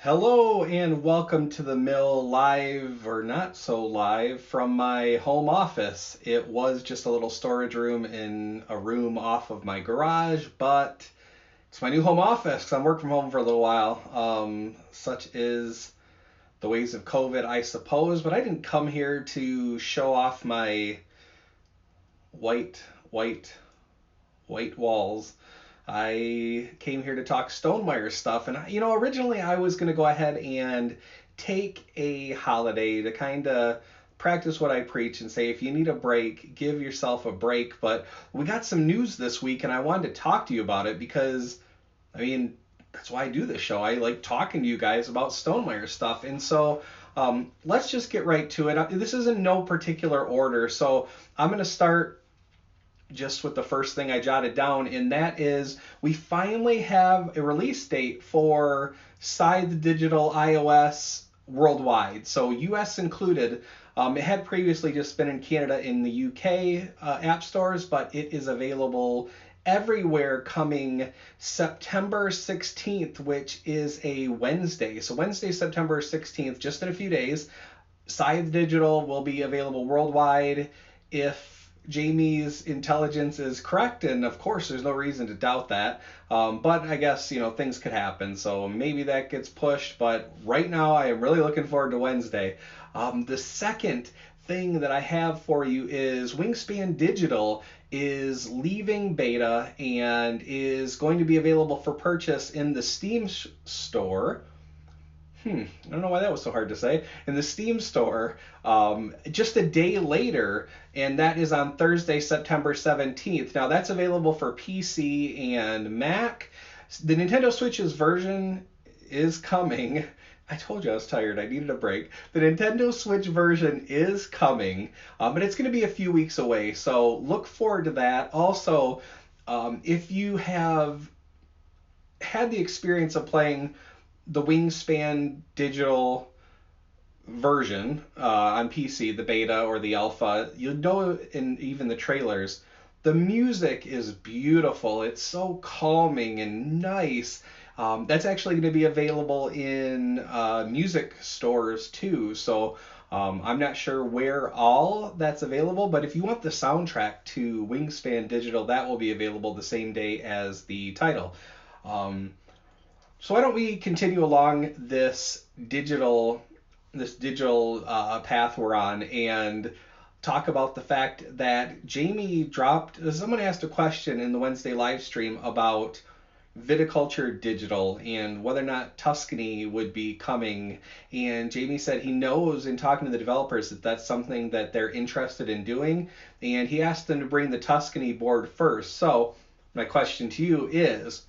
Hello and welcome to the mill live or not so live from my home office. It was just a little storage room in a room off of my garage, but it's my new home office because I'm working from home for a little while. Such is the ways of COVID, I suppose, but I didn't come here to show off my white, white, white walls. I came here to talk Stonemaier stuff, and originally I was going to go ahead and take a holiday to kind of practice what I preach and say if you need a break, give yourself a break. But we got some news this week, and I wanted to talk to you about it because, that's why I do this show. I like talking to you guys about Stonemaier stuff, and so let's just get right to it. This is in no particular order, so I'm going to start just with the first thing I jotted down, and that is we finally have a release date for Scythe Digital iOS worldwide, so US included. It had previously just been in Canada in the UK app stores, but it is available everywhere coming September 16th, which is a Wednesday. So Wednesday, September 16th, just in a few days, Scythe Digital will be available worldwide if Jamie's intelligence is correct, and of course there's no reason to doubt that. But I guess things could happen, so maybe that gets pushed. But right now I am really looking forward to Wednesday. The second thing that I have for you is Wingspan Digital is leaving beta and is going to be available for purchase in the Steam store. I don't know why that was so hard to say. In the Steam store, just a day later, and that is on Thursday, September 17th. Now, that's available for PC and Mac. The Nintendo Switch's version is coming. I told you I was tired. I needed a break. The Nintendo Switch version is coming, but it's going to be a few weeks away, so look forward to that. Also, if you have had the experience of playing the Wingspan Digital version on PC, the beta or the alpha, you know, in even the trailers, the music is beautiful. It's so calming and nice. That's actually going to be available in music stores too. So I'm not sure where all that's available, but if you want the soundtrack to Wingspan Digital, that will be available the same day as the title. So why don't we continue along this digital path we're on and talk about the fact that Jamie dropped. Someone asked a question in the Wednesday live stream about Viticulture Digital and whether or not Tuscany would be coming. And Jamie said he knows in talking to the developers that that's something that they're interested in doing. And he asked them to bring the Tuscany board first. So my question to you is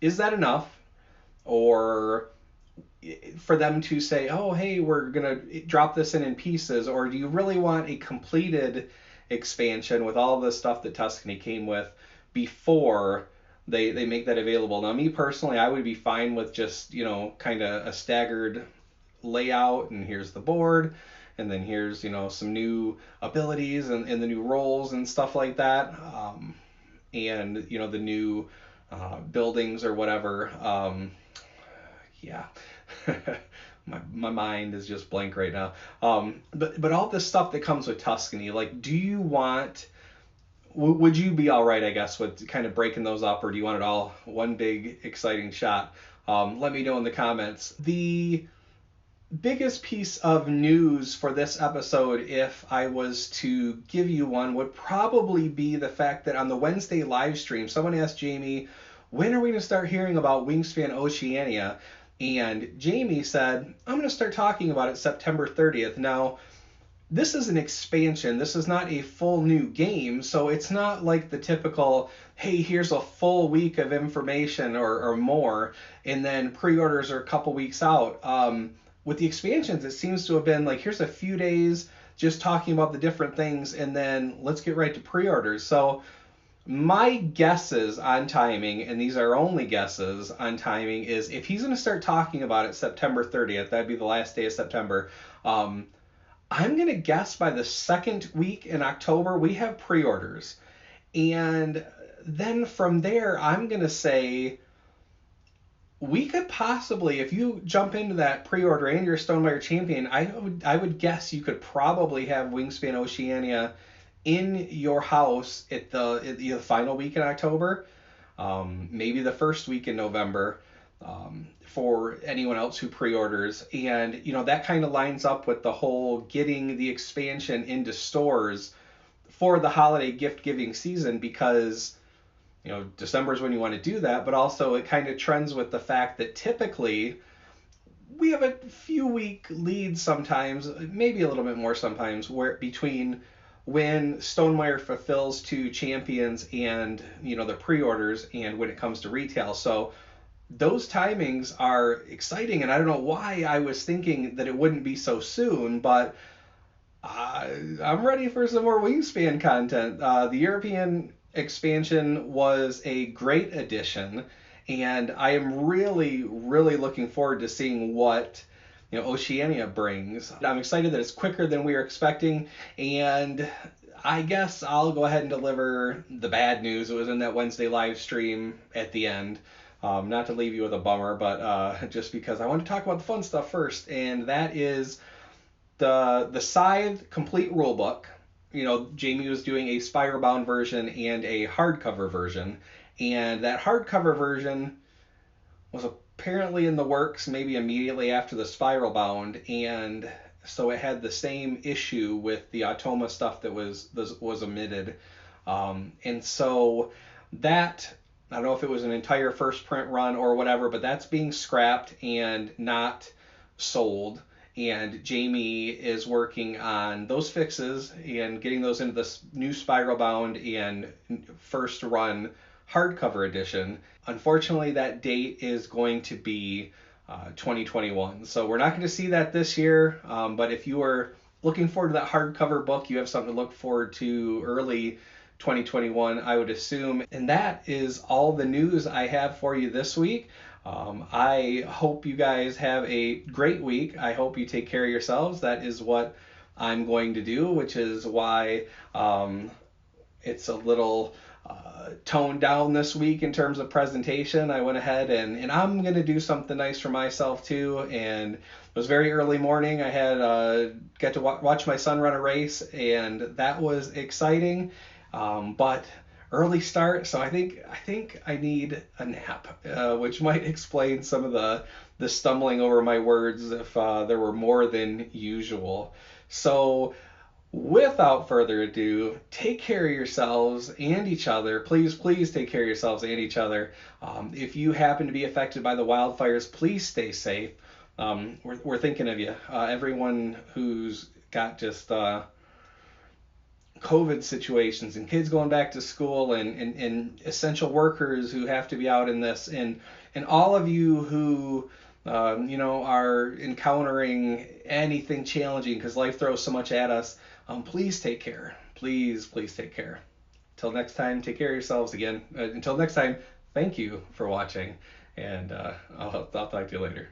that enough? Or for them to say, oh, hey, we're going to drop this in pieces? Or do you really want a completed expansion with all the stuff that Tuscany came with before they make that available? Now, me personally, I would be fine with just, kind of a staggered layout, and here's the board, and then here's, some new abilities and the new roles and stuff like that. And, the new buildings or whatever. Yeah. my mind is just blank right now. But all this stuff that comes with Tuscany, like, do you want? Would you be all right, I guess, with kind of breaking those up, or do you want it all one big exciting shot? Let me know in the comments. The biggest piece of news for this episode, if I was to give you one, would probably be the fact that on the Wednesday live stream, someone asked Jamie, when are we going to start hearing about Wingspan Oceania? And Jamie said, I'm going to start talking about it September 30th. Now, this is an expansion. This is not a full new game, so it's not like the typical, hey, here's a full week of information or more, and then pre-orders are a couple weeks out. With the expansions, it seems to have been like, here's a few days just talking about the different things, and then let's get right to pre-orders. So my guesses on timing, and these are only guesses on timing, is if he's going to start talking about it September 30th, that'd be the last day of September. I'm going to guess by the second week in October, we have pre-orders. And then from there, I'm going to say we could possibly, if you jump into that pre-order and you're a Stonemaier champion, I would guess you could probably have Wingspan Oceania in your house at the final week in October, maybe the first week in November, for anyone else who pre-orders. And that kind of lines up with the whole getting the expansion into stores for the holiday gift giving season, because December is when you want to do that, but also it kind of trends with the fact that typically we have a few week lead sometimes, maybe a little bit more sometimes, where between when Stonemaier fulfills to champions and the pre-orders and when it comes to retail. So those timings are exciting, and I don't know why I was thinking that it wouldn't be so soon, but I'm ready for some more Wingspan content. The European expansion was a great addition, and I am really, really looking forward to seeing what Oceania brings. I'm excited that it's quicker than we were expecting, and I guess I'll go ahead and deliver the bad news. It was in that Wednesday live stream at the end. Not to leave you with a bummer, but just because I want to talk about the fun stuff first, and that is the Scythe complete rulebook. Jamie was doing a spiral bound version and a hardcover version, and that hardcover version was apparently in the works maybe immediately after the spiral bound, and so it had the same issue with the Automa stuff that was omitted, and so that, I don't know if it was an entire first print run or whatever, but that's being scrapped and not sold. And Jamie is working on those fixes and getting those into the new spiral bound and first run hardcover edition. Unfortunately, that date is going to be 2021. So we're not going to see that this year. But if you are looking forward to that hardcover book, you have something to look forward to early 2021, I would assume. And that is all the news I have for you this week. I hope you guys have a great week. I hope you take care of yourselves. That is what I'm going to do, which is why it's a little toned down this week in terms of presentation. I went ahead and I'm going to do something nice for myself too. And it was very early morning. I had get to watch my son run a race, and that was exciting. But early start, so I think I need a nap, which might explain some of the stumbling over my words if there were more than usual. So without further ado, take care of yourselves and each other. Please take care of yourselves and each other. If you happen to be affected by the wildfires, please stay safe. We're thinking of you. Everyone who's got just COVID situations and kids going back to school and essential workers who have to be out in this, and all of you who are encountering anything challenging because life throws so much at us, please take care. Please take care. Till next time, take care of yourselves again. Until next time, thank you for watching, and I'll talk to you later.